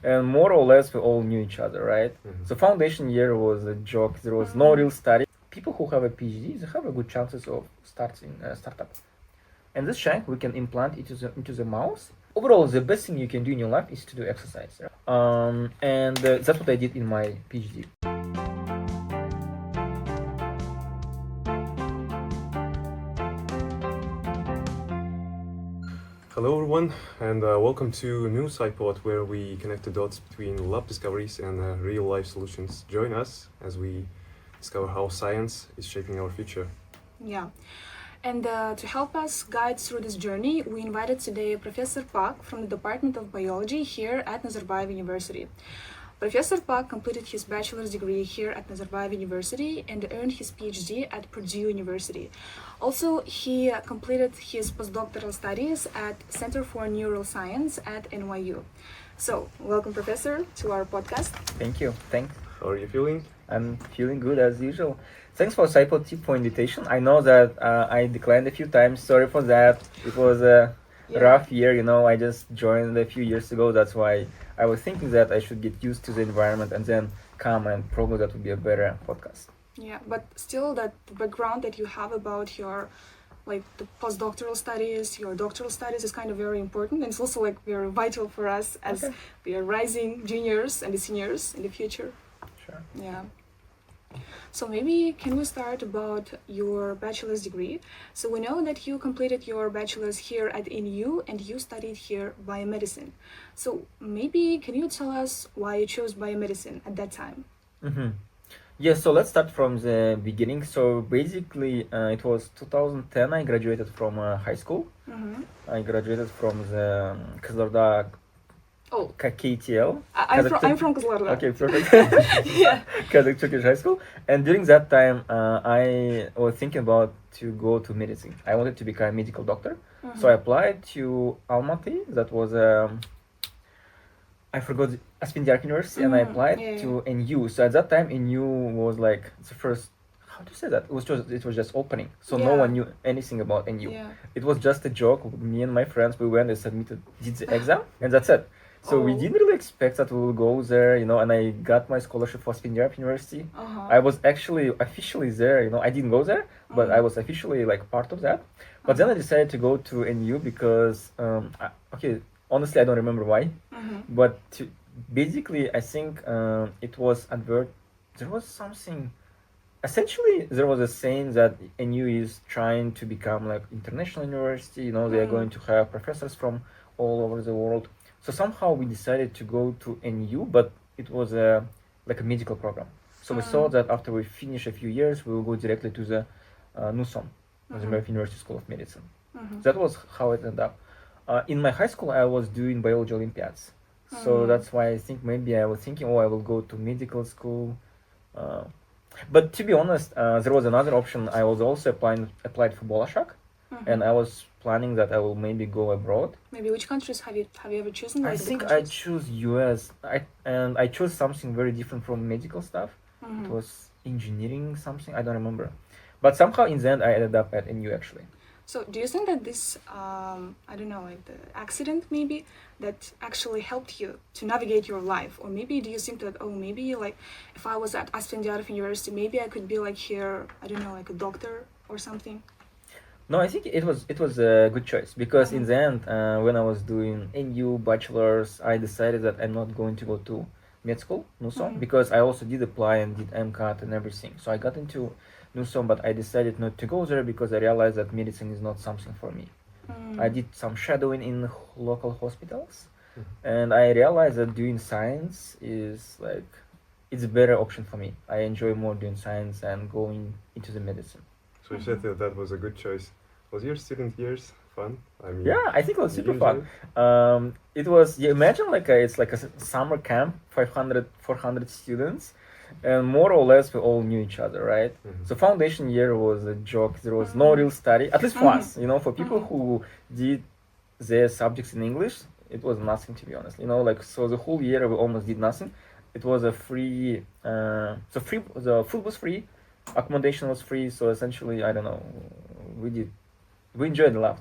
and more or less we all knew each other, right? So foundation year was a joke. There was no real study. People who have a PhD, they have a good chances of starting a startup. And this shank we can implant into the mouse. Overall, the best thing you can do in your life is to do exercise. And that's what I did in my PhD. Hello everyone, and welcome to a new SciPod where we connect the dots between lab discoveries and real-life solutions. Join us as we discover how science is shaping our future. Yeah, and to help us guide through this journey, we invited today Professor Pak from the Department of Biology here at Nazarbayev University. Professor Pak completed his bachelor's degree here at Nazarbayev University and earned his PhD at Purdue University. Also, he completed his postdoctoral studies at Center for Neuroscience at NYU. So, welcome, Professor, to our podcast. Thank you. Thanks. How are you feeling? I'm feeling good as usual. Thanks for SciPod tip for invitation. I know that I declined a few times. Sorry for that. It was a rough year, I just joined a few years ago. That's why I was thinking that I should get used to the environment and then come, and probably that would be a better podcast. Yeah, but still that background that you have about your the postdoctoral studies, your doctoral studies is kind of very important, and it's also very vital for us as we are rising juniors and the seniors in the future. Sure. Yeah. So maybe can we start about your bachelor's degree? So we know that you completed your bachelor's here at NYU and you studied here biomedicine. So maybe can you tell us why you chose biomedicine at that time? Mm-hmm. Yeah, so let's start from the beginning. So basically, it was 2010 I graduated from high school. Mm-hmm. I graduated from the Kazlarda KTL. I'm from Kazlarda. Okay, perfect. Yeah. Kazakh Turkish high school. And during that time, I was thinking about to go to medicine. I wanted to become a medical doctor. Mm-hmm. So I applied to Almaty. That was I forgot, SciPod University, and I applied to NYU. So at that time, NYU was the first. How do you say that? It was just opening, so no one knew anything about NYU. Yeah. It was just a joke. Me and my friends, we went and did the exam, and that's it. So we didn't really expect that we will go there, and I got my scholarship for SciPod University. I was actually officially there, I didn't go there, but I was officially part of that. But then I decided to go to NYU because, honestly, I don't remember why, but basically, I think it was there was something. Essentially, there was a saying that NYU is trying to become international university. They are going to have professors from all over the world. So somehow we decided to go to NYU, but it was a medical program. So we thought that after we finish a few years, we will go directly to the NUSOM, Nazarbayev University School of Medicine. That was how it ended up. In my high school, I was doing biology Olympiads. So that's why I think maybe I was thinking, I will go to medical school. But to be honest, there was another option. I was also applied for Bolashak, and I was planning that I will maybe go abroad. Maybe which countries have you ever chosen? I think I choose US. I chose something very different from medical stuff. It was engineering something. I don't remember, but somehow in the end I ended up at NU actually. So do you think that this, the accident maybe that actually helped you to navigate your life? Or maybe do you think that, maybe if I was at Alexander University, maybe I could be here, a doctor or something? No, I think it was a good choice because in the end, when I was doing NU bachelor's, I decided that I'm not going to go to med school, NUSOM, because I also did apply and did MCAT and everything. So I got into NUSOM, but I decided not to go there because I realized that medicine is not something for me. I did some shadowing in local hospitals, and I realized that doing science is it's a better option for me. I enjoy more doing science and going into the medicine. So you said that was a good choice. Was your student years fun? Yeah, I think it was super fun. It was, imagine it's like a summer camp, 400 students, and more or less we all knew each other, right? So foundation year was a joke. There was no real study, at least for us, for people who did their subjects in English, it was nothing, to be honest. So the whole year we almost did nothing. It was a free, the food was free, accommodation was free, so essentially, we enjoyed life,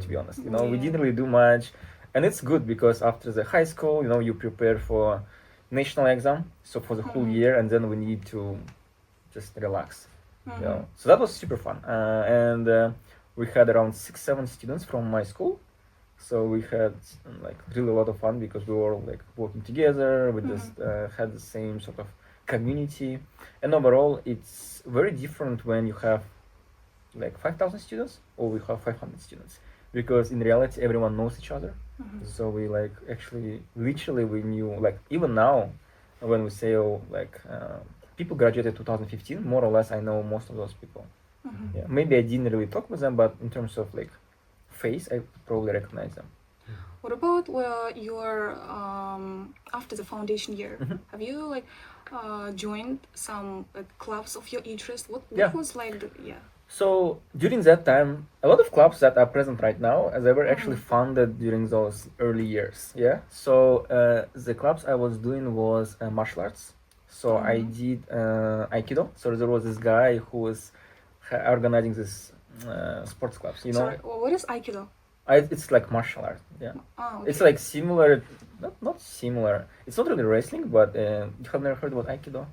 to be honest. We didn't really do much. And it's good because after the high school, you prepare for national exam, so for the whole year, and then we need to just relax. So that was super fun. And we had around 6-7 students from my school. So we had like really a lot of fun because we were like working together. We just had the same sort of community, and overall it's very different when you have like 5,000 students or we have 500 students, because in reality everyone knows each other. So we like actually literally we knew, like even now when we say people graduated 2015, more or less I know most of those people. Yeah, maybe I didn't really talk with them, but in terms of like face, I probably recognize them. What about your after the foundation year? Have you like joined some clubs of your interest? What was like So during that time, a lot of clubs that are present right now, they were actually founded during those early years. Yeah. So the clubs I was doing was martial arts. So I did Aikido. So there was this guy who was organizing this sports clubs. Sorry, what is Aikido? It's like martial art. Yeah. Oh, okay. It's like similar, not similar. It's not really wrestling, but you have never heard about Aikido?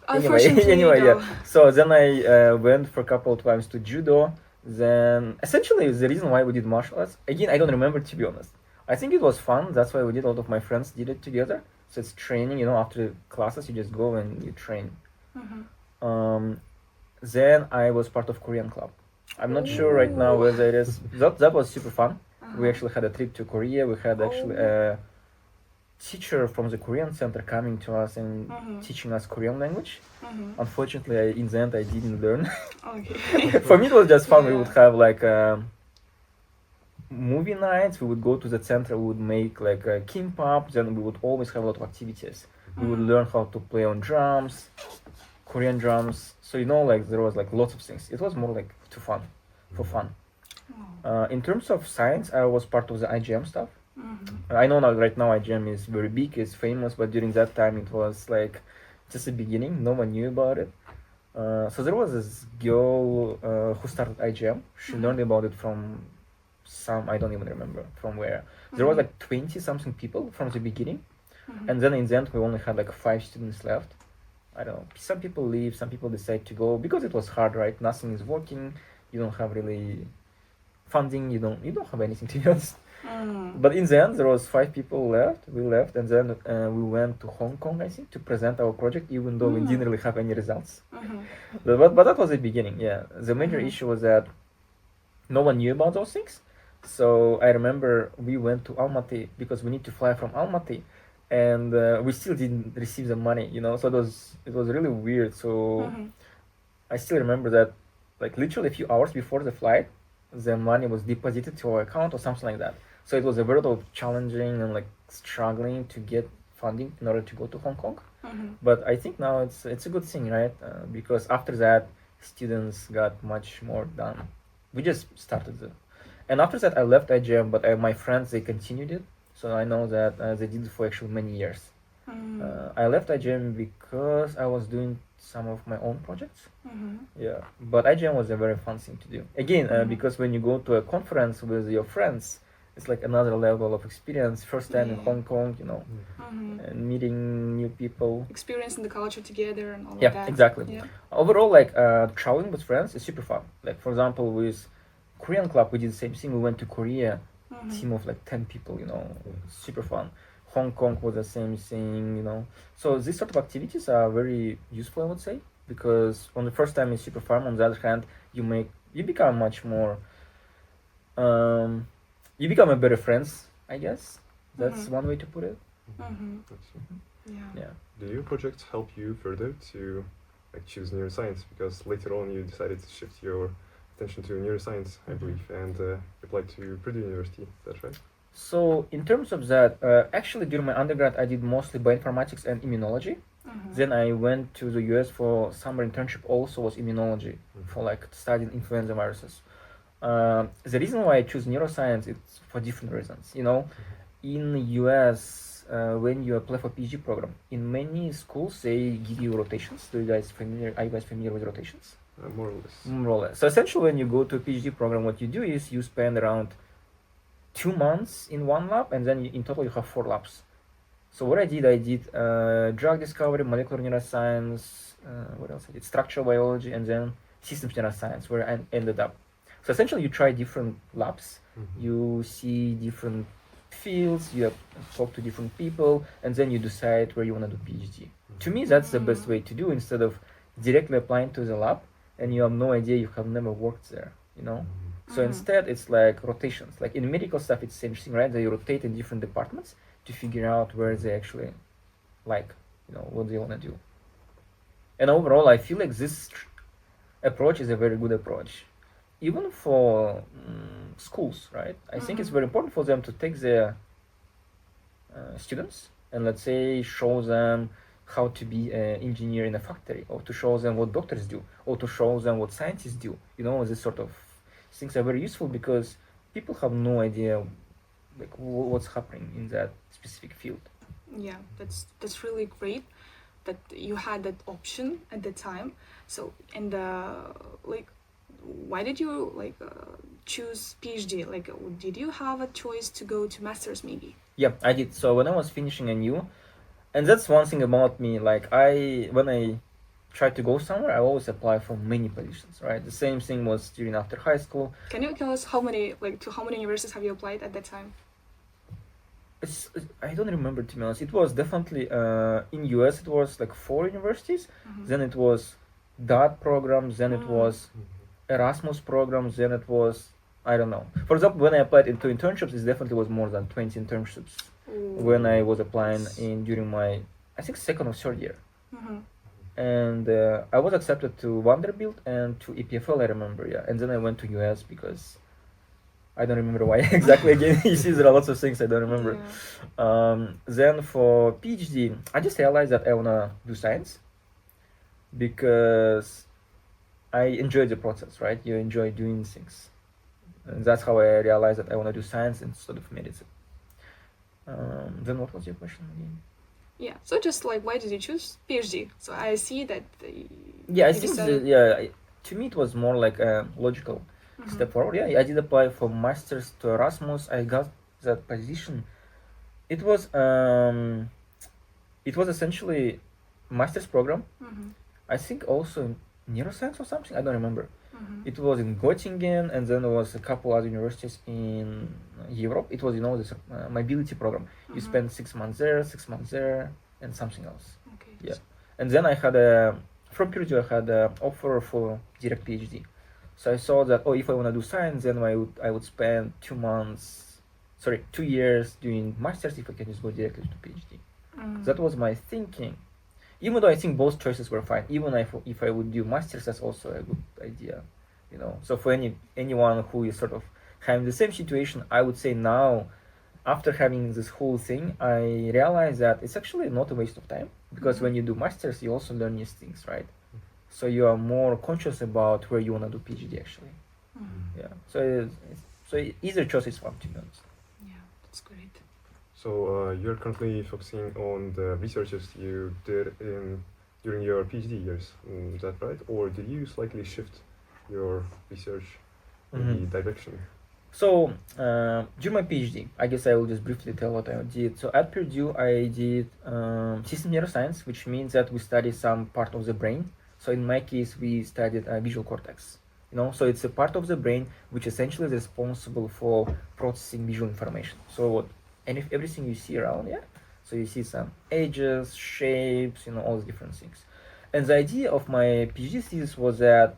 Anyway, yeah. So then I went for a couple of times to judo. Then essentially the reason why we did martial arts, again, I don't remember, to be honest. I think it was fun. That's why we did. A lot of my friends did it together. So it's training. After classes you just go and you train. Then I was part of Korean club. I'm not sure right now whether it is. That was super fun. We actually had a trip to Korea. We had actually a teacher from the Korean center coming to us and teaching us Korean language. Unfortunately, in the end, I didn't learn. Okay. For me, it was just fun. We would have like movie nights. We would go to the center. We would make like kimbap. Then we would always have a lot of activities. We would learn how to play on drums, Korean drums. So like there was like lots of things. It was more like for fun. In terms of science, I was part of the IGM stuff. I know right now IGM is very big, it's famous, but during that time it was like just the beginning. No one knew about it. So there was this girl who started IGM. She learned about it from I don't even remember from where. There was like 20 something people from the beginning, and then in the end we only had like 5 students left. I don't know, some people leave, some people decide to go because it was hard, right? Nothing is working, you don't have really funding, you don't have anything, to be honest. But in the end there was 5 people left. We left, and then we went to Hong Kong, I think, to present our project, even though we didn't really have any results. But that was the beginning. Yeah, the major issue was that no one knew about those things. So I remember we went to Almaty because we need to fly from Almaty, and we still didn't receive the money, so it was really weird. So I still remember that like literally a few hours before the flight the money was deposited to our account or something like that. So it was a very challenging and like struggling to get funding in order to go to Hong Kong. But I think now it's a good thing, right? Because after that students got much more done. We just started and after that I left IGM, but my friends, they continued it. So I know that they did it for actually many years. I left IGM because I was doing some of my own projects. Yeah, but IGM was a very fun thing to do. Again, because when you go to a conference with your friends, it's like another level of experience. First time in Hong Kong, and meeting new people. Experiencing the culture together and all of Yeah, that. exactly. Yeah. Overall, like traveling with friends is super fun. Like for example, with Korean club, we did the same thing. We went to Korea, team of like 10 people, super fun. Hong Kong was the same thing, So these sort of activities are very useful, I would say, because on the first time it's super fun. On the other hand, you become much more, you become a better friends, I guess. That's one way to put it. Yeah. Do your projects help you further to choose neuroscience? Because later on you decided to shift your attention to neuroscience, I believe, and applied to Purdue University. Is that right? So in terms of that, actually during my undergrad I did mostly bioinformatics and immunology. Then I went to the US for summer internship, also was immunology, for like studying influenza viruses. The reason why I choose neuroscience, it's for different reasons. In the US, when you apply for PhD program, in many schools they give you rotations. Are you guys familiar with rotations? More or less. More or less. So essentially when you go to a PhD program, what you do is you spend around 2 months in one lab, and then in total you have 4 labs. So what I did drug discovery, molecular neuroscience, what else I did? Structural biology, and then systems neuroscience, where I ended up. So essentially you try different labs, you see different fields, you talk to different people, and then you decide where you want to do PhD. To me, that's the best way to do, instead of directly applying to the lab and you have no idea, you have never worked there, you know. So instead it's like rotations. Like in medical stuff it's interesting, right? They rotate in different departments to figure out where they actually like, you know, what they want to do. And overall I feel like this approach is a very good approach, even for schools, right? I think it's very important for them to take their students and, let's say, show them how to be an engineer in a factory, or to show them what doctors do, or to show them what scientists do. You know, this sort of things are very useful because people have no idea like what's happening in that specific field. Yeah, that's really great that you had that option at the time. So, and like, why did you like choose PhD? Like, did you have a choice to go to masters maybe? Yeah, I did. So when I was finishing NYU, and that's one thing about me, like when I tried to go somewhere, I always apply for many positions, right? The same thing was during after high school. Can you tell us to how many universities have you applied at that time? I don't remember, to be honest. It was definitely in US it was like 4 universities, then it was DAT programs, then it was Erasmus programs, then it was, I don't know. For example, when I applied into internships, it definitely was more than 20 internships. When I was applying during my, I think, 2nd or 3rd year. And I was accepted to Vanderbilt and to EPFL, I remember, yeah. And then I went to US because I don't remember why exactly. Again, you see, there are lots of things I don't remember. Yeah. Then for PhD, I just realized that I wanna do science because I enjoy the process, right? You enjoy doing things. And that's how I realized that I wanna do science instead of medicine. Then what was your question again? Yeah, so just like, why did you choose PhD? So I see that. Yeah, I think to me it was more like a logical step forward. Yeah, I did apply for masters to Erasmus. I got that position. It was essentially master's program. I think also in neuroscience or something. I don't remember. It was in Göttingen, and then there was a couple other universities in Europe. It was, you know, this mobility program. You spend 6 months there, and something else. Okay. Yeah. And then I had from Purdue, I had an offer for direct PhD. So I saw that, if I want to do science, then I would spend 2 years doing masters if I can just go directly to PhD. That was my thinking. Even though I think both choices were fine, even if I would do masters, that's also a good idea, you know. So for anyone who is sort of having the same situation, I would say now, after having this whole thing, I realize that it's actually not a waste of time, because when you do masters, you also learn new things, right? So you are more conscious about where you want to do PhD actually. Yeah. So either choice is fun, to be honest. Yeah, that's great. So you're currently focusing on the researches you did during your PhD years, is that right? Or did you slightly shift your research direction? So during my PhD, I guess I will just briefly tell what I did. So at Purdue, I did system neuroscience, which means that we study some part of the brain. So in my case, we studied visual cortex. You know, so it's a part of the brain which essentially is responsible for processing visual information. So everything you see around, so you see some edges, shapes, you know, all the different things. And the idea of my PhD thesis was that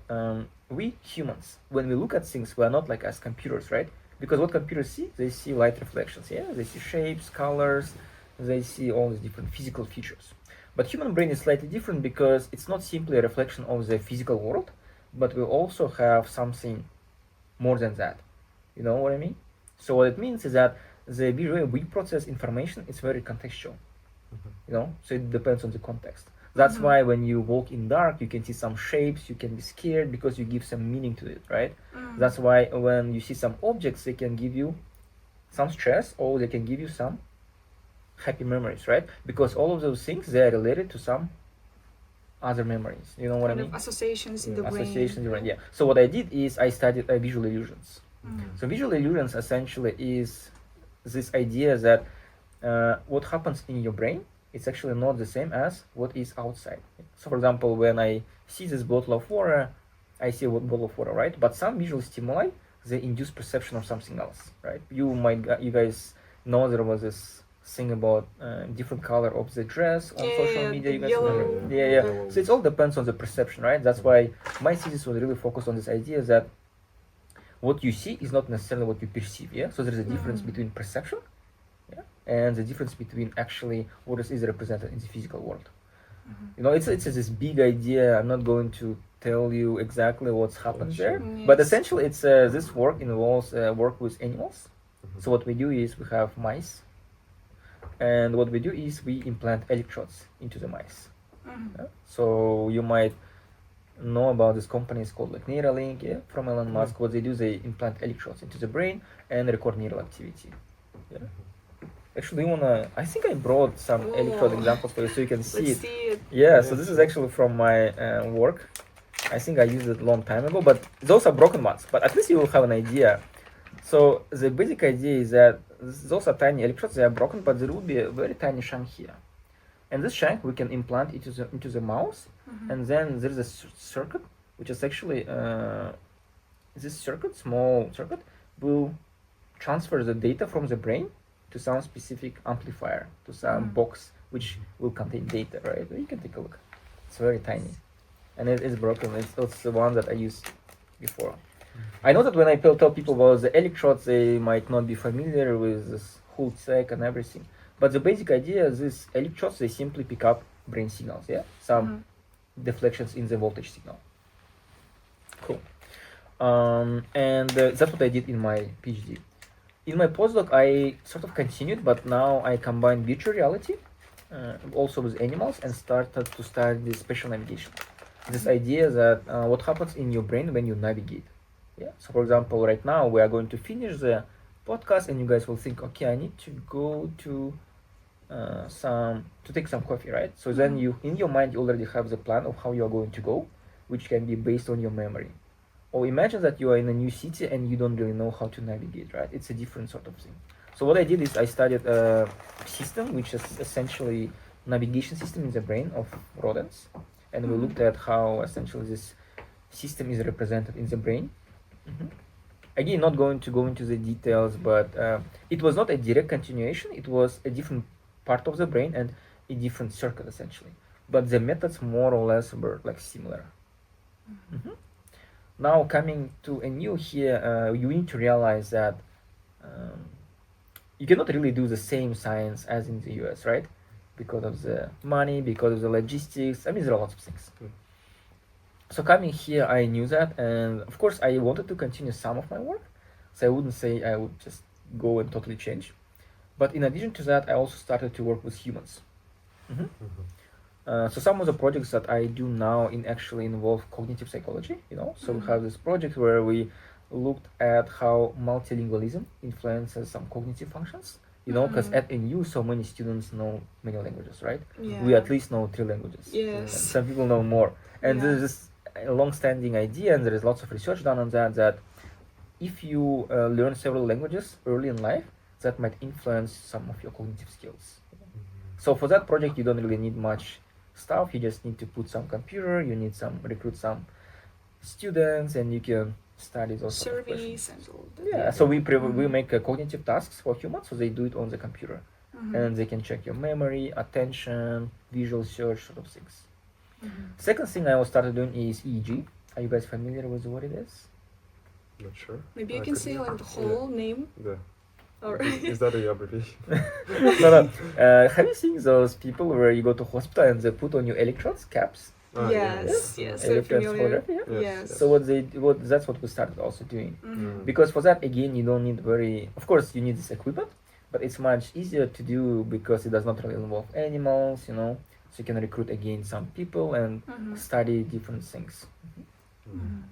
we humans, when we look at things, we are not like as computers, right? Because what computers see, they see light reflections, they see shapes, colors, they see all these different physical features. But human brain is slightly different because it's not simply a reflection of the physical world, but we also have something more than that. You know what I mean? So what it means is that the way we process information is very contextual, you know, so it depends on the context. That's why when you walk in dark, you can see some shapes, you can be scared because you give some meaning to it, right? That's why when you see some objects, they can give you some stress, or they can give you some happy memories, right? Because all of those things, they are related to some other memories. You know what I mean? Associations in the brain. Associations in the brain, yeah. So what I did is I studied visual illusions. So visual illusions essentially is this idea that what happens in your brain, it's actually not the same as what is outside. So for example, when I see this bottle of water, I see a bottle of water, right? But some visual stimuli, they induce perception of something else, right? You guys know there was this thing about different color of the dress on social media. You guys remember? Yeah. So it all depends on the perception, right? That's why my thesis was really focused on this idea that what you see is not necessarily what you perceive. Yeah. So there's a difference between perception, and the difference between actually what is represented in the physical world. You know, it's this big idea. I'm not going to tell you exactly what's happened there, but essentially it's this work involves work with animals. So what we do is we have mice, and what we do is we implant electrodes into the mice. So you might know about this company. It's called like Neuralink, from Elon Musk. What they do, they implant electrodes into the brain and record neural activity. Actually, I think I brought some electrode examples for you so you can see it. Yeah, so this is actually from my work. I think I used it a long time ago, but those are broken ones. But at least you will have an idea. So the basic idea is that those are tiny electrodes. They are broken, but there will be a very tiny shank here. And this shank we can implant into the mouse, and then there is a circuit, which is actually this circuit, small circuit, will transfer the data from the brain to some specific amplifier, to some box which will contain data, right? You can take a look. It's very tiny, and it is broken. It's the one that I used before. I know that when I tell people about the electrodes, they might not be familiar with this whole tech and everything. But the basic idea is these electrodes, they simply pick up brain signals, some deflections in the voltage signal. Cool. And that's what I did in my PhD. In my postdoc, I sort of continued, but now I combine virtual reality also with animals and started to study spatial navigation. This idea that what happens in your brain when you navigate. So for example, right now we are going to finish the podcast and you guys will think, okay, I need to go to take some coffee, right? So then you, in your mind, you already have the plan of how you are going to go, which can be based on your memory. Or imagine that you are in a new city and you don't really know how to navigate, right? It's a different sort of thing. So what I did is I studied a system which is essentially navigation system in the brain of rodents, and we looked at how essentially this system is represented in the brain. Again, not going to go into the details, but it was not a direct continuation. It was a different part of the brain and a different circuit essentially. But the methods more or less were like similar. Now coming to a new here, you need to realize that you cannot really do the same science as in the US, right? Because of the money, because of the logistics. I mean, there are lots of things. So coming here, I knew that, and of course I wanted to continue some of my work. So I wouldn't say I would just go and totally change. But in addition to that, I also started to work with humans. So some of the projects that I do now actually involve cognitive psychology, So we have this project where we looked at how multilingualism influences some cognitive functions, because at NU so many students know many languages, right? We at least know 3 languages. Yes. Some people know more. And there's this a long-standing idea, and there is lots of research done on that if you learn several languages early in life, that might influence some of your cognitive skills. So for that project, you don't really need much stuff. You just need to put some computer, you need recruit some students, and you can study those surveys and all that. Yeah, so we make cognitive tasks for humans, so they do it on the computer. And they can check your memory, attention, visual search, sort of things. Second thing I started doing is EEG. Are you guys familiar with what it is? Not sure. Maybe you can say like the whole name. Alright. Is that a abbreviation? No. Have you seen those people where you go to hospital and they put on your electrodes, caps? Yes. Electrodes photography, Yes. So that's what we started also doing. Because for that, again, you don't need of course you need this equipment, but it's much easier to do because it does not really involve animals, So you can recruit again some people and study different things.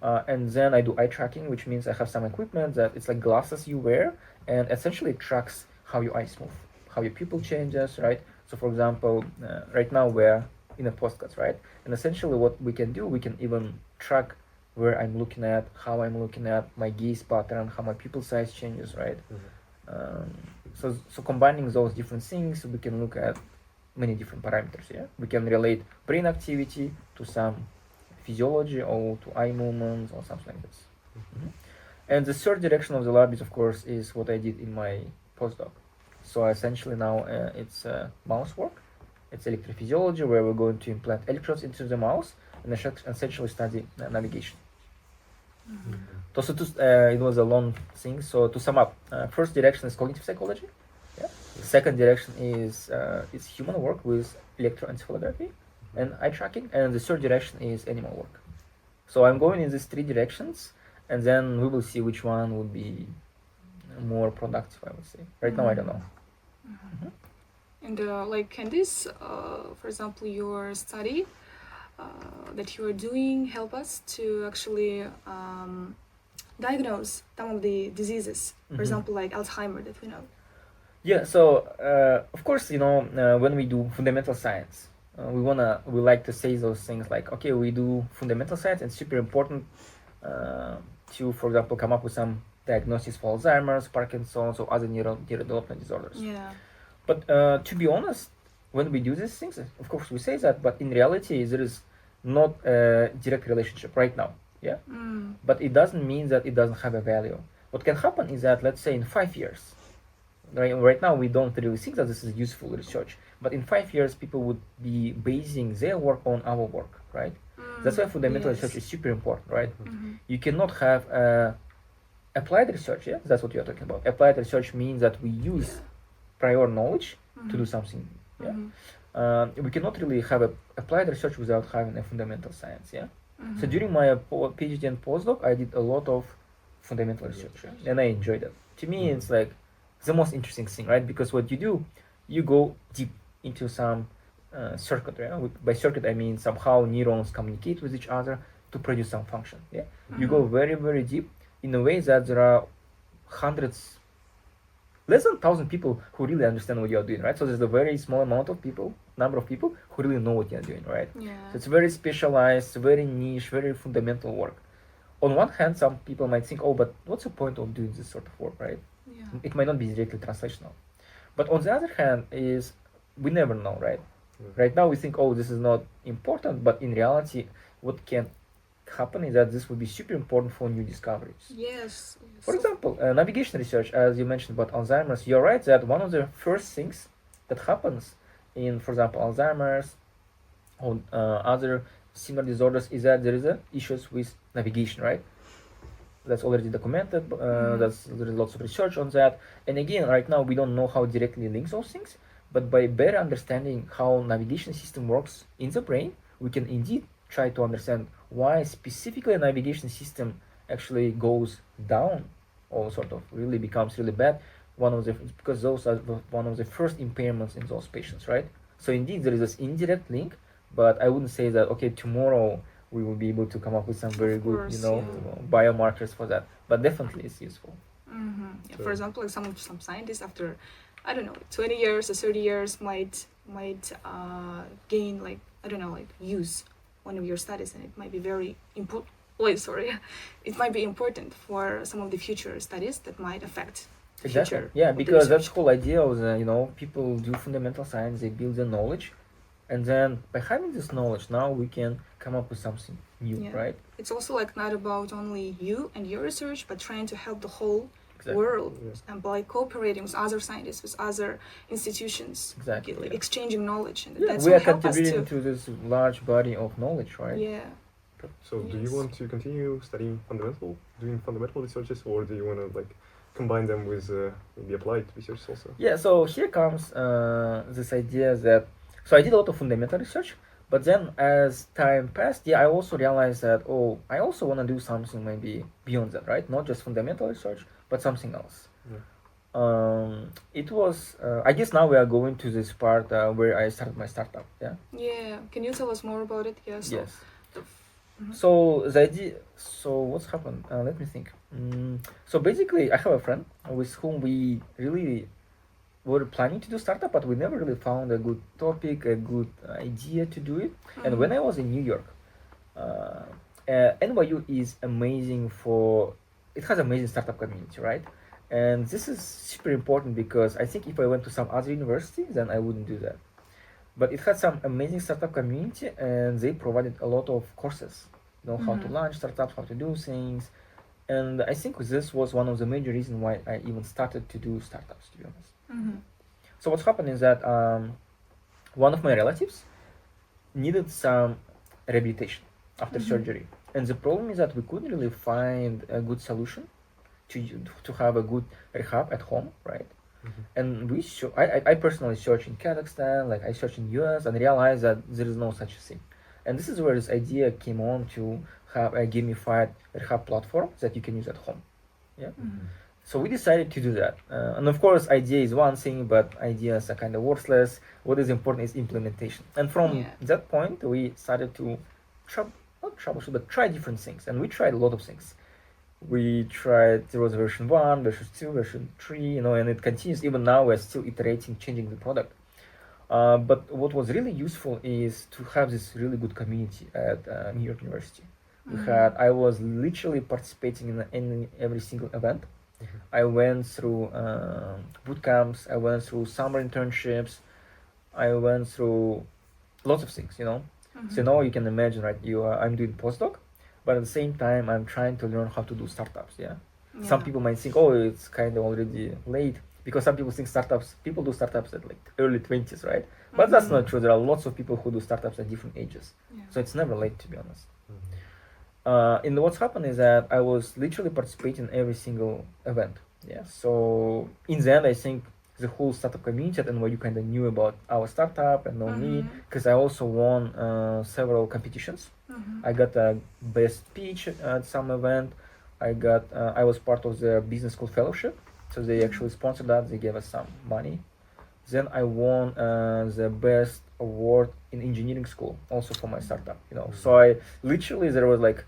And then I do eye tracking, which means I have some equipment that it's like glasses you wear, and essentially it tracks how your eyes move, how your pupil changes, right? So for example, right now we're in a podcast, right? And essentially what we can do, we can even track where I'm looking at, how I'm looking at my gaze pattern, how my pupil size changes, right? So combining those different things, we can look at many different parameters. Yeah, we can relate brain activity to some physiology or to eye movements or something like this. And the third direction of the lab is, of course, is what I did in my postdoc. So essentially now it's mouse work. It's electrophysiology, where we're going to implant electrodes into the mouse and essentially study navigation. So it was a long thing. So to sum up, first direction is cognitive psychology. Yeah. Second direction is human work with electroencephalography and eye tracking, and the third direction is animal work. So I'm going in these three directions, and then we will see which one would be more productive, I would say. Right now, I don't know. And can this, for example, your study that you are doing help us to actually diagnose some of the diseases, for example, like Alzheimer that we know? Yeah, so of course, when we do fundamental science, we like to say those things like, okay, we do fundamental science, and it's super important to, for example, come up with some diagnosis for Alzheimer's, Parkinson's, or other neurodevelopmental disorders. Yeah. But to be honest, when we do these things, of course we say that, but in reality there is not a direct relationship right now. Yeah. But it doesn't mean that it doesn't have a value. What can happen is that, let's say in 5 years, right now we don't really think that this is useful research, but in 5 years people would be basing their work on our work, right? That's why fundamental research is super important, right? You cannot have applied research. Yeah, that's what you're talking about. Applied research means that we use prior knowledge to do something. Yeah. We cannot really have applied research without having a fundamental science. Yeah. So during my PhD and postdoc, I did a lot of fundamental research, and I enjoyed it. To me, it's like the most interesting thing, right? Because what you do, you go deep into some circuit. Right? By circuit, I mean somehow neurons communicate with each other to produce some function. Yeah. You go very, very deep in a way that there are hundreds, less than 1,000 people who really understand what you're doing, right? So there's a very small number of people who really know what you're doing, right? Yeah. So it's very specialized, very niche, very fundamental work. On one hand, some people might think, oh, but what's the point of doing this sort of work, right? Yeah. It might not be directly translational. But on the other hand, we never know, right? Right now we think, oh, this is not important, but in reality, what can happen is that this will be super important for new discoveries. Yes. For example, navigation research, as you mentioned about Alzheimer's, you're right that one of the first things that happens in, for example, Alzheimer's or other similar disorders is that there is issues with navigation, right? That's already documented. There is lots of research on that. And again, right now we don't know how directly links those things, but by better understanding how navigation system works in the brain, we can indeed try to understand why specifically a navigation system actually goes down or sort of really becomes really bad. Because those are one of the first impairments in those patients, right? So indeed there is this indirect link, but I wouldn't say that, okay, tomorrow we will be able to come up with some very good, biomarkers for that. But definitely it's useful. Yeah, for example, like some scientists after, I don't know, 20 years or 30 years might gain use one of your studies, and it might be very important. It might be important for some of the future studies that might affect the future. Yeah, because that's the whole idea of people do fundamental science, they build the knowledge, and then by having this knowledge, now we can come up with something new, right? It's also not about only you and your research, but trying to help the whole world, and by cooperating with other scientists, with other institutions, exchanging knowledge, and that's we are contributing to this large body of knowledge, right? Yeah. So do you want to continue doing fundamental researches, or do you want to combine them with maybe applied research also? Yeah, so here comes this idea that, so I did a lot of fundamental research, but then as time passed, I also realized that, I also want to do something maybe beyond that, right? Not just fundamental research, but something else. It was, I guess now we are going to this part where I started my startup, Yeah, can you tell us more about it? Yes. So the idea, what's happened? Let me think. So basically, I have a friend with whom we really were planning to do startup, but we never really found a good topic, a good idea to do it. And when I was in New York, NYU is amazing it has amazing startup community, right? And this is super important because I think if I went to some other university, then I wouldn't do that. But it had some amazing startup community, and they provided a lot of courses, how to launch startups, how to do things. And I think this was one of the major reasons why I even started to do startups, to be honest. So what's happened is that one of my relatives needed some rehabilitation after surgery. And the problem is that we couldn't really find a good solution to have a good rehab at home, right? And I personally searched in Kazakhstan, like I searched in US, and realized that there is no such thing. And this is where this idea came on to have a gamified rehab platform that you can use at home. Yeah. So we decided to do that. And of course, idea is one thing, but ideas are kind of worthless. What is important is implementation. And from that point, we started to try different things. And we tried a lot of things. There was version 1, version 2, version 3, and it continues. Even now, we're still iterating, changing the product. But what was really useful is to have this really good community at New York University. I was literally participating in every single event. I went through boot camps, I went through summer internships, I went through lots of things, So now you can imagine, right, I'm doing postdoc, but at the same time, I'm trying to learn how to do startups, Some people might think, it's kind of already late, because some people think people do startups at like early 20s, right? But that's not true. There are lots of people who do startups at different ages. So it's never late, to be honest. And what's happened is that I was literally participating in every single event. So in the end, I think the whole startup community at NYU kind of knew about our startup and know me, because I also won several competitions. I got a best speech at some event. I was part of the business school fellowship, so they actually sponsored that. They gave us some money. Then I won the best award in engineering school, also for my startup. So I literally, there was like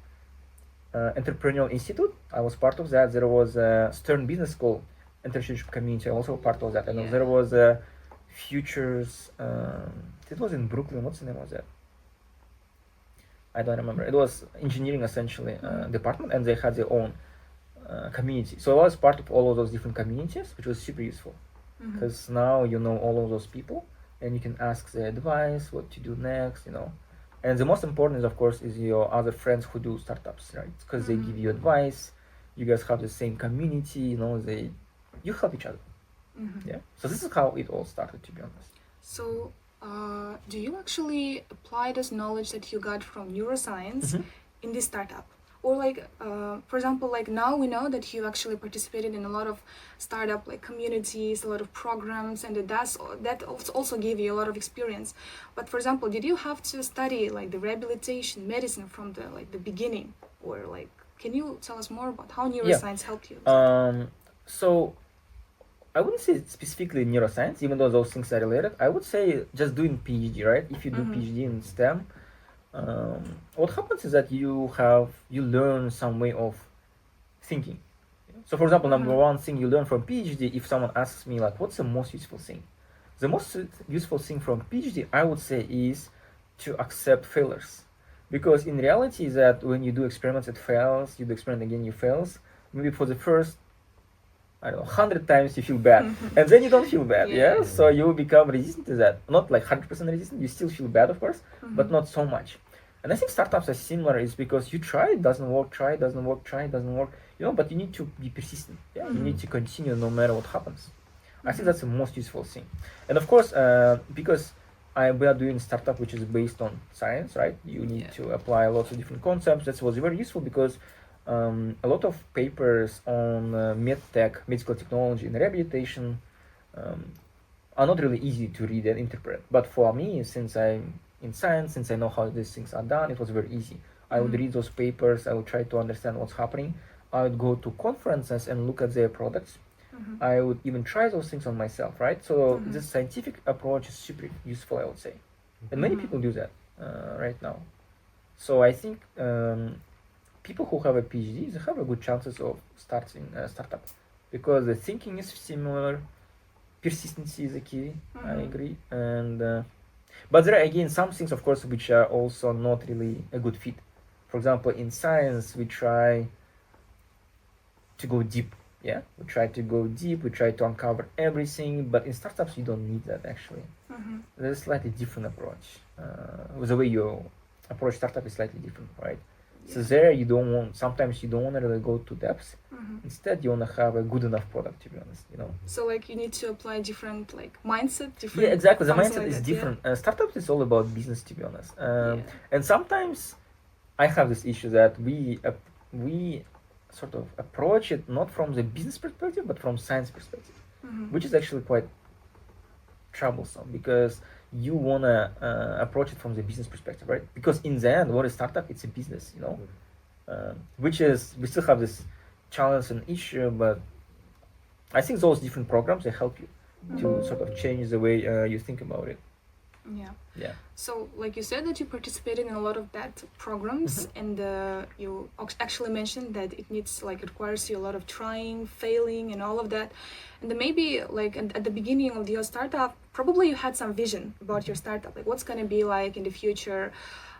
entrepreneurial institute. I was part of that. There was a Stern Business School internship community, also part of that. And there was a Futures. It was in Brooklyn. What's the name of that? I don't remember. It was engineering essentially department, and they had their own community. So I was part of all of those different communities, which was super useful, because now you know all of those people, and you can ask their advice, what to do next, And the most important is, of course, is your other friends who do startups, right? Because they give you advice. You guys have the same community, you help each other. So this is how it all started, to be honest. So do you actually apply this knowledge that you got from neuroscience in this startup? Or for example, now we know that you actually participated in a lot of startup communities, a lot of programs, and that also gave you a lot of experience. But for example, did you have to study the rehabilitation medicine from the beginning? Or can you tell us more about how neuroscience helped you? So I wouldn't say specifically neuroscience, even though those things are related. I would say just doing PhD, right? If you do PhD in STEM, what happens is that you learn some way of thinking. So for example, number one thing you learn from PhD, if someone asks me what's the most useful thing? The most useful thing from PhD, I would say, is to accept failures. Because in reality is that when you do experiments, it fails, you do experiment again, you fails. Maybe for the first 100 times you feel bad, and then you don't feel bad, so you become resistant to that. Not 100% resistant, you still feel bad, of course, but not so much. And I think startups are similar, is because you try, it doesn't work, try, it doesn't work, try, it doesn't work, but you need to be persistent. You need to continue no matter what happens. I think that's the most useful thing. And of course, because we are doing startup which is based on science, right? You need to apply lots of different concepts. That was very useful because a lot of papers on medtech, medical technology, and rehabilitation are not really easy to read and interpret. But for me, since I'm in science, since I know how these things are done, it was very easy. I would read those papers, I would try to understand what's happening. I would go to conferences and look at their products. I would even try those things on myself, right? So this scientific approach is super useful, I would say. And many people do that right now. So I think people who have a PhD, they have a good chances of starting a startup, because the thinking is similar, persistency is the key, I agree. And but there are again some things, of course, which are also not really a good fit. For For example, in science, we try to go deep. Yeah, we try to go deep. We try to uncover everything. But in startups, you don't need that actually. There's a slightly different approach. The way you approach startup is slightly different, right? So there you don't want. Sometimes you don't want to really go to depths. Instead, you want to have a good enough product. To be honest, you know. So like you need to apply different like mindset. Different. Yeah, exactly. The something mindset like is that, different. Startups is all about business. To be honest, Yeah. and sometimes I have this issue that we sort of approach it not from the business perspective but from science perspective, which is actually quite troublesome because you wanna approach it from the business perspective, right? Because in the end, what is startup? It's a business, you know, which is we still have this challenge and issue, but I think those different programs they help you to sort of change the way you think about it. Yeah. Yeah. So, like you said, that you participated in a lot of that programs, and you actually mentioned that it requires you a lot of trying, failing, and all of that. And then maybe, like at the beginning of your startup, probably you had some vision about your startup, like what's gonna be like in the future.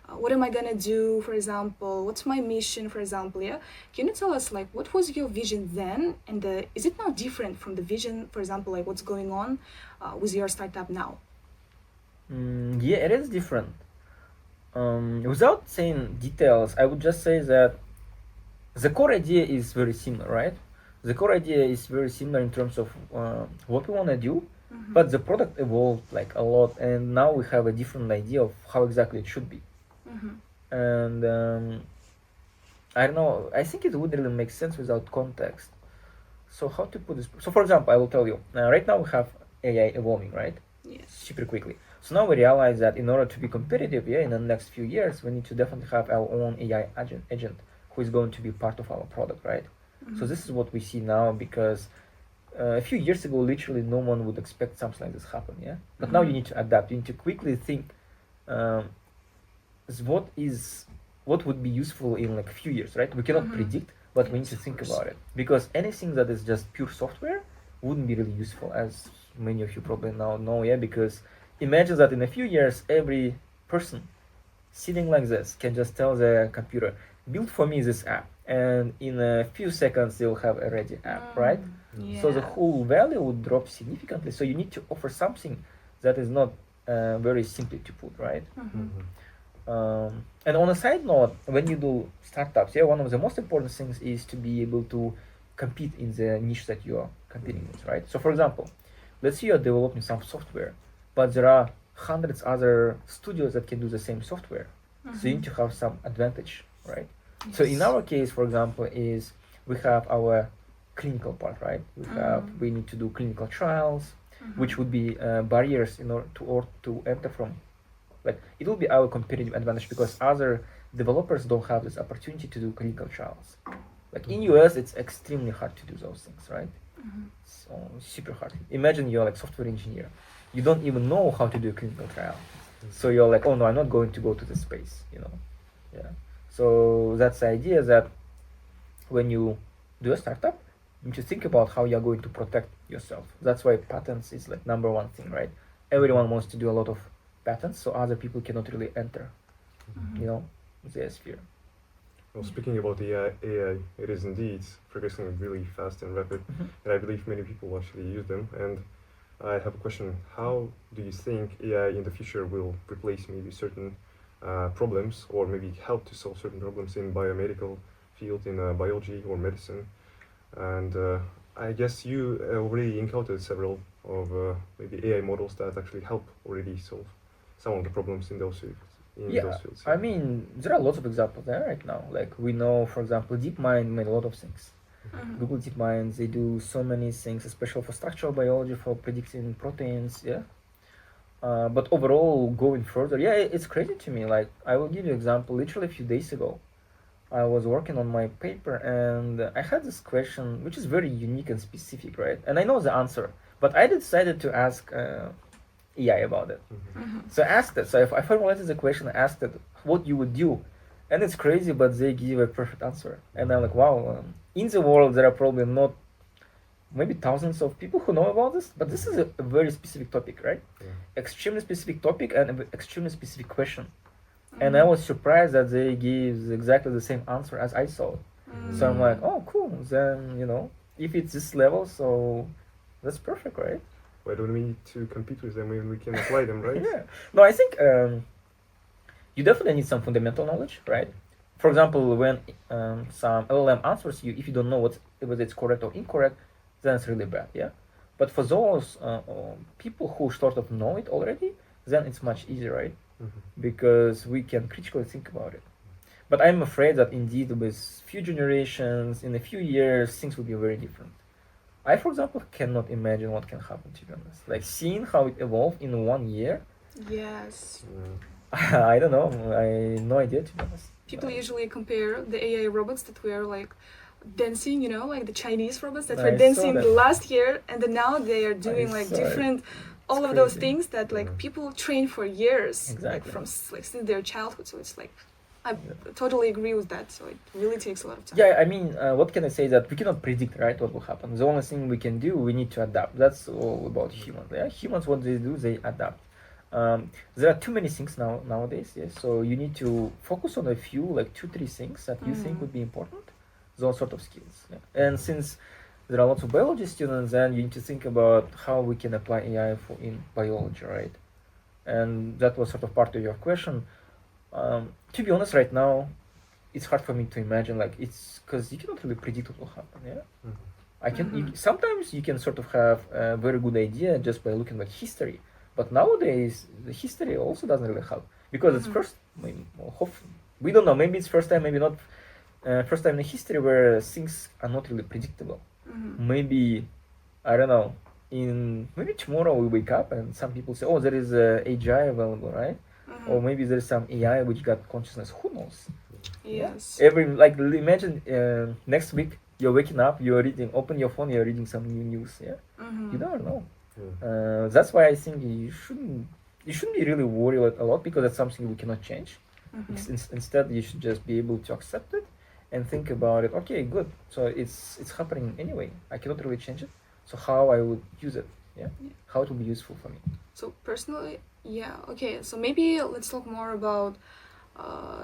What am I gonna do, for example? What's my mission, for example? Yeah. Can you tell us, like, what was your vision then, and is it now different from the vision, for example, like what's going on with your startup now? Yeah, it is different. Without saying details, I would just say that the core idea is very similar, right? The core idea is very similar in terms of what we want to do, but the product evolved like a lot, and now we have a different idea of how exactly it should be. And I don't know. I think it would really make sense without context. So how to put this? So for example, I will tell you. Right now we have AI evolving, right? Yes. Super quickly. So now we realize that in order to be competitive, in the next few years, we need to definitely have our own AI agent who is going to be part of our product, right? So this is what we see now because a few years ago, literally no one would expect something like this happen, yeah? But now you need to adapt. You need to quickly think what would be useful in like a few years, right? We cannot predict, but we need to think about it because anything that is just pure software wouldn't be really useful, as many of you probably now know, yeah? Because imagine that in a few years, every person sitting like this can just tell the computer, build for me this app. And in a few seconds, they'll have a ready app, right? Yeah. So the whole value would drop significantly. So you need to offer something that is not very simply to put, right? And on a side note, when you do startups, one of the most important things is to be able to compete in the niche that you are competing with, right? So for example, let's say you're developing some software, but there are hundreds other studios that can do the same software. So you need to have some advantage, right? Yes. So in our case, for example, is we have our clinical part, right? We need to do clinical trials, which would be barriers in order to enter from. Like it will be our competitive advantage because other developers don't have this opportunity to do clinical trials. Like in US, it's extremely hard to do those things, right? So super hard. Imagine you're like software engineer. You don't even know how to do a clinical trial. So you're like, oh no, I'm not going to go to the space, you know? Yeah. So that's the idea that when you do a startup, you need to think about how you're going to protect yourself. That's why patents is like number one thing, right? Everyone wants to do a lot of patents, so other people cannot really enter, you know, their sphere. Well, speaking about AI, it is indeed progressing really fast and rapid, and I believe many people actually use them. And I have a question: how do you think AI in the future will replace maybe certain problems, or maybe help to solve certain problems in biomedical field, in biology or medicine? And I guess you already encountered several of maybe AI models that actually help already solve some of the problems in those fields. I mean, there are lots of examples there right now. Like we know, for example, DeepMind made a lot of things. Google DeepMind, they do so many things, especially for structural biology, for predicting proteins, but overall, going further, it's crazy to me. Like, I will give you an example. Literally a few days ago, I was working on my paper, and I had this question, which is very unique and specific, right? And I know the answer, but I decided to ask AI about it. So I asked it. So if I formulated the question, I asked it what you would do. And it's crazy, but they give a perfect answer. And I'm like, wow, in the world, there are probably not maybe thousands of people who know about this, but this is a very specific topic, right? Extremely specific topic and an extremely specific question. and I was surprised that they give exactly the same answer as I saw. So I'm like, oh, cool. Then if it's this level, so that's perfect, right? Why don't we need to compete with them when we can apply them, right? Yeah. No, I think you definitely need some fundamental knowledge, right? For example, when some LLM answers you, if you don't know whether it's correct or incorrect, then it's really bad, yeah? But for those people who sort of know it already, then it's much easier, right? Because we can critically think about it. But I'm afraid that indeed with few generations, in a few years, things will be very different. I, for example, cannot imagine what can happen, to be honest. Like seeing how it evolved in 1 year. Yes. I don't know. I no idea, to be honest. People usually compare the AI robots that were like dancing, like the Chinese robots that I were saw dancing that. last year, and then now they are doing like saw it. different, all It's of those crazy. things that like people train for years, like Exactly. from since their childhood. So it's like, I totally agree with that. So it really takes a lot of time. Yeah, I mean, what can I say? That we cannot predict, right, what will happen. The only thing we can do, we need to adapt. That's all about humans. Yeah, humans, what they do, they adapt. There are too many things nowadays. Yes, so you need to focus on a few, like 2-3 things that you think would be important. Those sort of skills. Yeah. And since there are lots of biology students, then you need to think about how we can apply AI in biology, right? And that was sort of part of your question. To be honest, right now, it's hard for me to imagine. Like it's because you cannot really predict what will happen. Yeah, I can. Sometimes you can sort of have a very good idea just by looking at history. But nowadays, the history also doesn't really help because it's first. We don't know. Maybe it's first time. Maybe not. First time in history where things are not really predictable. Maybe I don't know. Maybe tomorrow we wake up and some people say, "Oh, there is AGI available, right?" Or maybe there's some AI which got consciousness. Who knows? Yes. Imagine next week you're waking up, you're reading, open your phone, you're reading some new news. Yeah, you never know. That's why I think you shouldn't be really worried a lot because that's something we cannot change. Instead, you should just be able to accept it and think about it. Okay, good. So it's happening anyway. I cannot really change it. So how I would use it? Yeah. How it will be useful for me. So personally, yeah. Okay. So maybe let's talk more about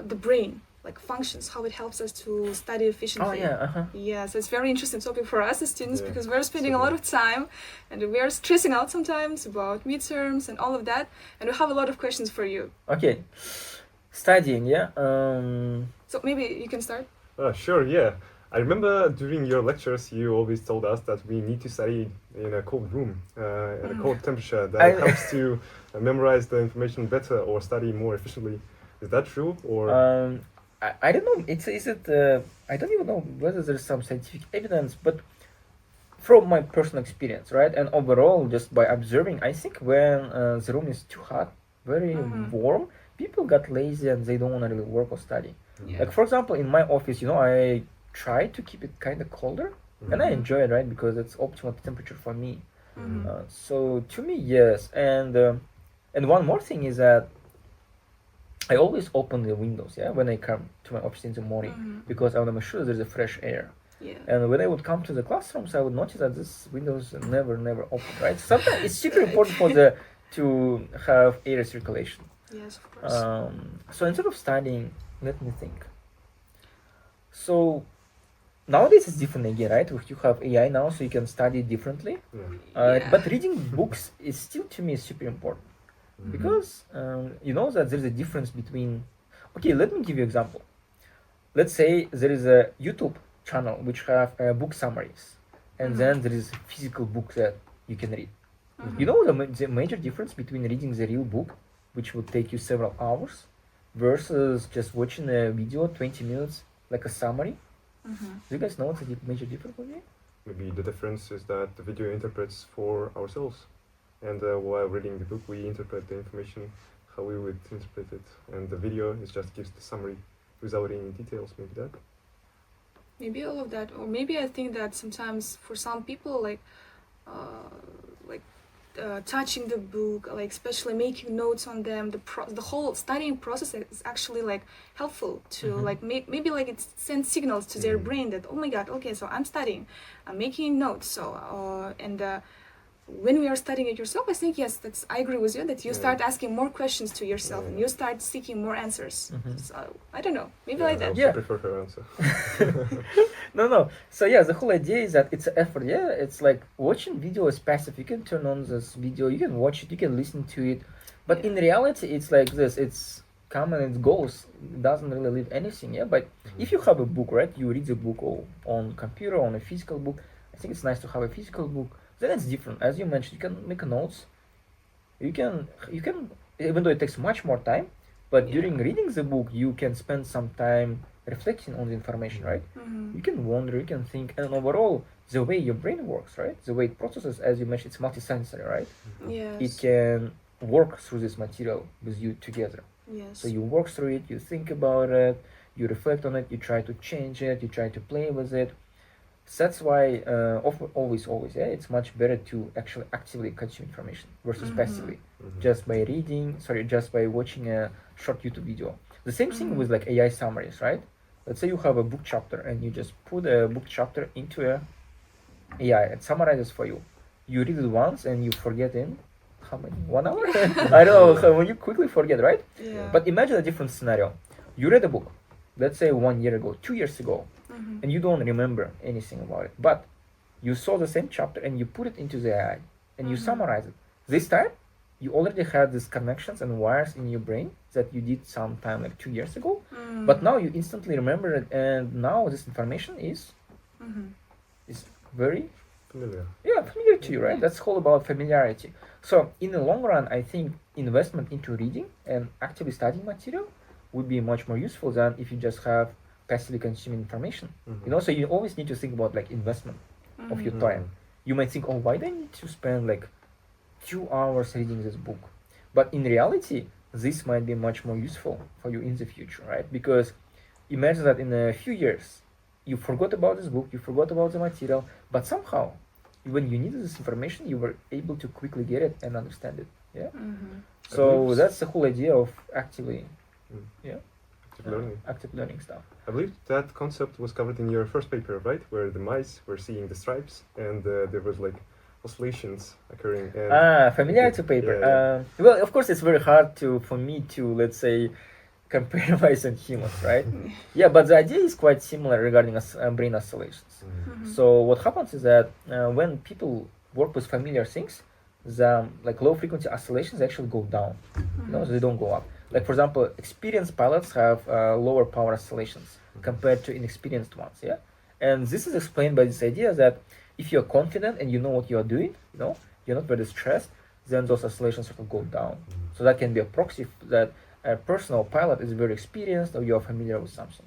the brain, like functions, how it helps us to study efficiently. Oh yeah. Yeah, so it's very interesting topic for us as students Yeah, because we're spending a lot of time and we are stressing out sometimes about midterms and all of that, and we have a lot of questions for you. Okay. Studying, yeah. So maybe you can start. Sure, yeah. I remember during your lectures, you always told us that we need to study in a cold room, at a cold temperature. That helps to memorize the information better or study more efficiently. Is that true? Or I don't know. I don't even know whether there's some scientific evidence, but from my personal experience, right, and overall, just by observing, I think when the room is too hot, very warm, people get lazy and they don't want to really work or study. Yeah. Like for example, in my office, I try to keep it kind of colder, and I enjoy it, right, because it's optimal temperature for me. So to me, yes, and one more thing is that I always open the windows, yeah, when I come to my office in the morning, because I want to make sure there's a fresh air. Yeah. And when I would come to the classrooms, I would notice that these windows never open, right? Sometimes it's super important to have air circulation. Yes, of course. So instead of studying, let me think. So nowadays it's different again, right? You have AI now, so you can study differently. But reading books is still, to me, super important. Because you know that there's a difference between... Okay, let me give you an example. Let's say there is a YouTube channel which have book summaries, and then there is a physical book that you can read. You know the major difference between reading the real book, which would take you several hours, versus just watching a video, 20 minutes, like a summary? Do you guys know what's the major difference would be? maybe the difference is that the video interprets for ourselves, and while reading the book, we interpret the information how we would interpret it, and the video is just gives the summary without any details. Maybe that. Maybe all of that, or maybe I think that sometimes for some people, touching the book, like especially making notes on them, the whole studying process is actually like helpful to like maybe like it sends signals to their brain that, oh my god, okay, so I'm studying, I'm making notes, so when we are studying it yourself, I think yes, I agree with you that you start asking more questions to yourself and you start seeking more answers. So I don't know, maybe like that. I prefer her answer. No. So yeah, the whole idea is that it's an effort. Yeah, it's like watching video is passive. You can turn on this video, you can watch it, you can listen to it, but in reality, it's like this. It's come and it goes. It doesn't really leave anything. Yeah, but if you have a book, right, you read the book on computer, on a physical book. I think it's nice to have a physical book. Then it's different. As you mentioned, you can make notes. You can even though it takes much more time, but during reading the book, you can spend some time reflecting on the information, right? You can wonder, you can think, and overall, the way your brain works, right? The way it processes, as you mentioned, it's multisensory, right? Yes. It can work through this material with you together. Yes. So you work through it, you think about it, you reflect on it, you try to change it, you try to play with it. So that's why always, it's much better to actually actively consume information versus passively, just by watching a short YouTube video. The same thing with like AI summaries, right? Let's say you have a book chapter and you just put a book chapter into a AI and summarizes for you. You read it once and you forget in how many? 1 hour? I don't know, when you quickly forget, right? Yeah. But imagine a different scenario. You read a book, let's say 1 year ago, 2 years ago, and you don't remember anything about it, but you saw the same chapter and you put it into the AI and you summarize it. This time, you already had these connections and wires in your brain that you did sometime like 2 years ago, but now you instantly remember it, and now this information is very familiar to you, right? That's all about familiarity. So in the long run, I think investment into reading and actively studying material would be much more useful than if you just have passively consuming information. So you always need to think about like investment of your time. You might think, oh, why do I need to spend like 2 hours reading this book? But in reality, this might be much more useful for you in the future, right? Because imagine that in a few years, you forgot about this book, you forgot about the material, but somehow, when you needed this information, you were able to quickly get it and understand it. Yeah. So that's the whole idea of actively, active learning stuff. I believe that concept was covered in your first paper, right? Where the mice were seeing the stripes and there was like oscillations occurring. And familiarity paper. Yeah. Well, of course, it's very hard for me to, let's say, compare mice and humans, right? Yeah, but the idea is quite similar regarding brain oscillations. So what happens is that when people work with familiar things, the like low frequency oscillations actually go down. So they don't go up. Like for example, experienced pilots have lower power oscillations compared to inexperienced ones. Yeah, and this is explained by this idea that if you're confident and you know what you are doing, you're not very stressed, then those oscillations will go down. So that can be a proxy that a personal pilot is very experienced or you are familiar with something.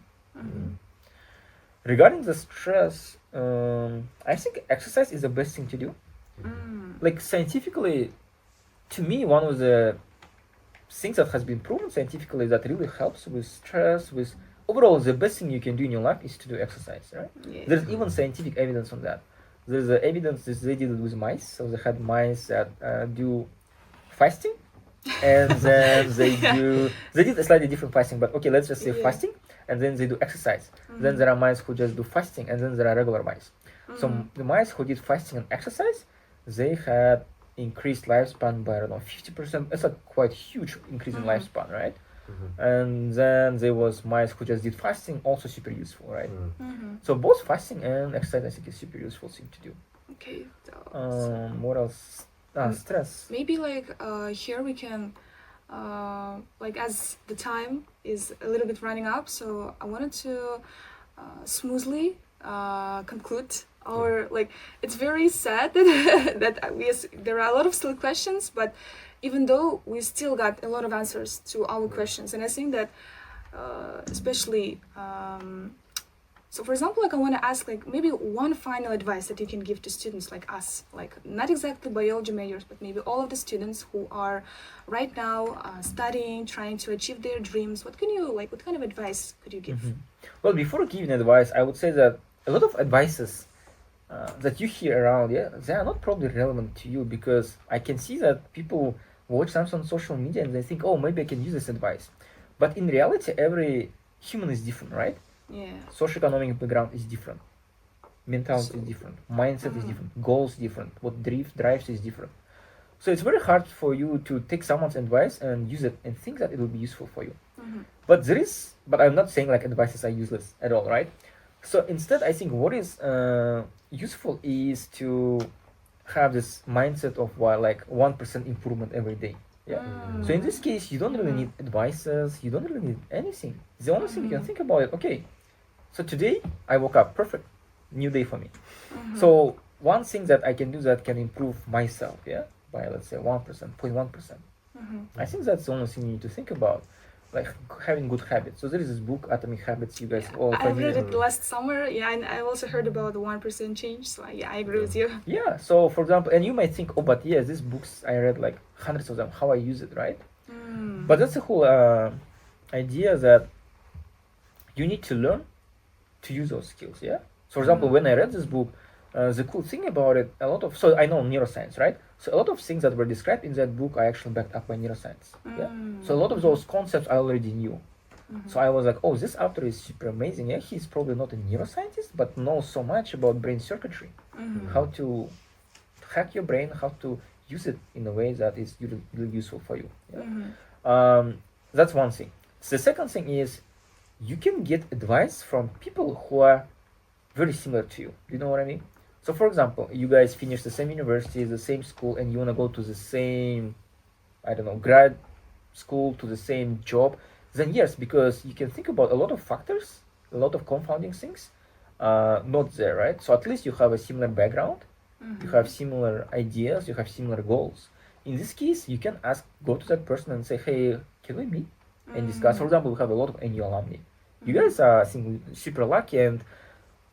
Regarding the stress, I think exercise is the best thing to do. Like scientifically, to me, one of the things that has been proven scientifically that really helps with stress, with overall the best thing you can do in your life is to do exercise, right? There's even scientific evidence on that. There's evidence that they did it with mice. So they had mice that do fasting, and then they did a slightly different fasting, but okay, let's just say fasting, and then they do exercise. Then there are mice who just do fasting, and then there are regular mice. So the mice who did fasting and exercise, they had increased lifespan by, I don't know, 50%. It's a quite huge increase in lifespan, right? And then there was mice who just did fasting, also super useful, right? So both fasting and exercise, I think, is super useful thing to do. Okay. What else? Stress. Maybe like here we can, like as the time is a little bit running up, so I wanted to smoothly conclude our, like, it's very sad that there are a lot of still questions, but even though we still got a lot of answers to our questions, and I think that especially so for example, like I want to ask like maybe one final advice that you can give to students like us, like not exactly biology majors, but maybe all of the students who are right now studying, trying to achieve their dreams. What kind of advice could you give? Well, before giving advice, I would say that a lot of advices that you hear around, they are not probably relevant to you, because I can see that people watch something on social media and they think, oh, maybe I can use this advice. But in reality, every human is different, right? Yeah. Socioeconomic background is different. mentality is different, mindset is different, goals different, what drives is different. So it's very hard for you to take someone's advice and use it and think that it will be useful for you. But I'm not saying like advices are useless at all, right? So instead, I think what is useful is to have this mindset of like 1% improvement every day. Yeah. So in this case, you don't really need advices. You don't really need anything. The only thing you can think about it. Okay, so today I woke up perfect, new day for me. So one thing that I can do that can improve myself, yeah, by let's say 0.1%. I think that's the only thing you need to think about, like having good habits. So there is this book, Atomic Habits. You guys all I read it last summer. Yeah, and I also heard about the 1% change. So yeah, I agree with you. Yeah. So for example, and you might think, oh, but yeah, these books I read like hundreds of them. How I use it, right? But that's the whole idea that you need to learn to use those skills. Yeah. So for example, when I read this book, the cool thing about it, so I know neuroscience, right? So a lot of things that were described in that book are actually backed up by neuroscience. Yeah. So a lot of those concepts I already knew. So I was like, oh, this author is super amazing. Yeah, he's probably not a neuroscientist, but knows so much about brain circuitry, how to hack your brain, how to use it in a way that is really useful for you. Yeah? That's one thing. So the second thing is you can get advice from people who are very similar to you. You know what I mean? So for example, you guys finish the same university, the same school, and you want to go to the same, I don't know, grad school, to the same job, then yes, because you can think about a lot of factors, a lot of confounding things, not there, right? So at least you have a similar background, you have similar ideas, you have similar goals. In this case, you can go to that person and say, hey, can we meet and discuss? For example, we have a lot of NU alumni. You guys are, I think, super lucky, and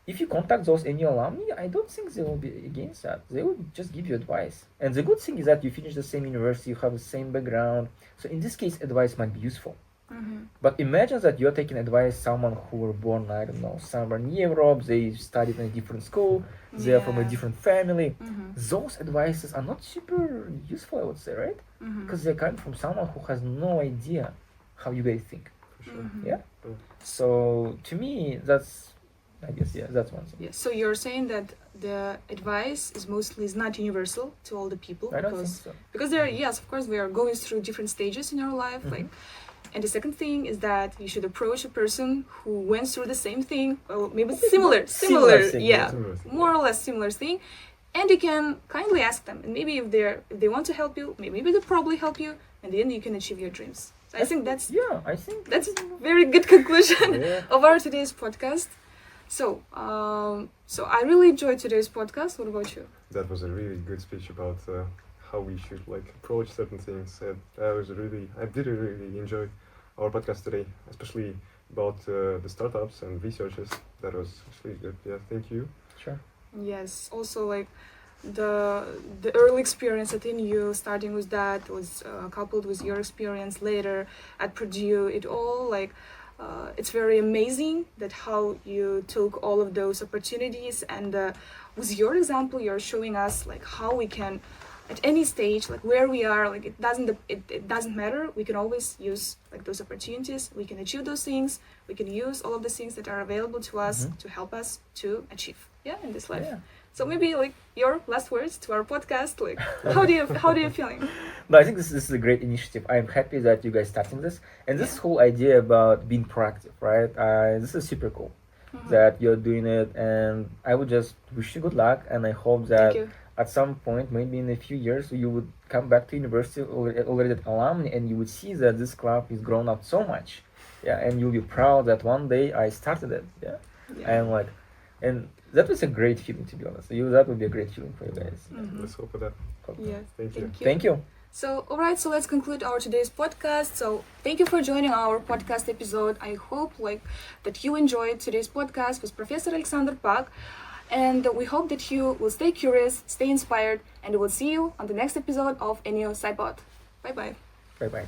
if you contact those NU alumni, I don't think they will be against that. They will just give you advice. And the good thing is that you finish the same university, you have the same background. So in this case, advice might be useful. But imagine that you're taking advice someone who were born, I don't know, somewhere in Europe, they studied in a different school, they're from a different family. Those advices are not super useful, I would say, right? Because they're coming from someone who has no idea how you guys think. Yeah? So to me, that's one thing. Yeah. So you're saying that the advice is not universal to all the people. I don't think so. Because yes, of course, we are going through different stages in our life, and the second thing is that you should approach a person who went through the same thing, or maybe similar thing, yeah, more or less similar thing, and you can kindly ask them, and maybe if they want to help you, maybe they'll probably help you, and then you can achieve your dreams. So I think that's a very good conclusion of our today's podcast. So I really enjoyed today's podcast. What about you? That was a really good speech about how we should approach certain things. I did really enjoy our podcast today, especially about the startups and researchers. That was actually good. Yeah, thank you. Sure. Yes. Also, the early experience at NYU, starting with that, was coupled with your experience later at Purdue. It all it's very amazing that how you took all of those opportunities, and with your example, you're showing us how we can, at any stage, where we are, it doesn't matter. We can always use those opportunities. We can achieve those things. We can use all of the things that are available to us to help us to achieve in this life. Yeah. So maybe your last words to our podcast. How do you feeling? No, I think this is a great initiative. I'm happy that you guys starting this, and this whole idea about being proactive, right? This is super cool that you're doing it, and I would just wish you good luck, and I hope that at some point, maybe in a few years, you would come back to university already at alumni, and you would see that this club is grown up so much, and you'll be proud that one day I started it, and that was a great feeling, to be honest. That would be a great feeling for you guys. Let's hope for that. Yes, thank you. Thank you. So, all right, so let's conclude our today's podcast. So, thank you for joining our podcast episode. I hope that you enjoyed today's podcast with Professor Alexander Pak, and we hope that you will stay curious, stay inspired, and we'll see you on the next episode of NU SciPod. Bye-bye. Bye-bye.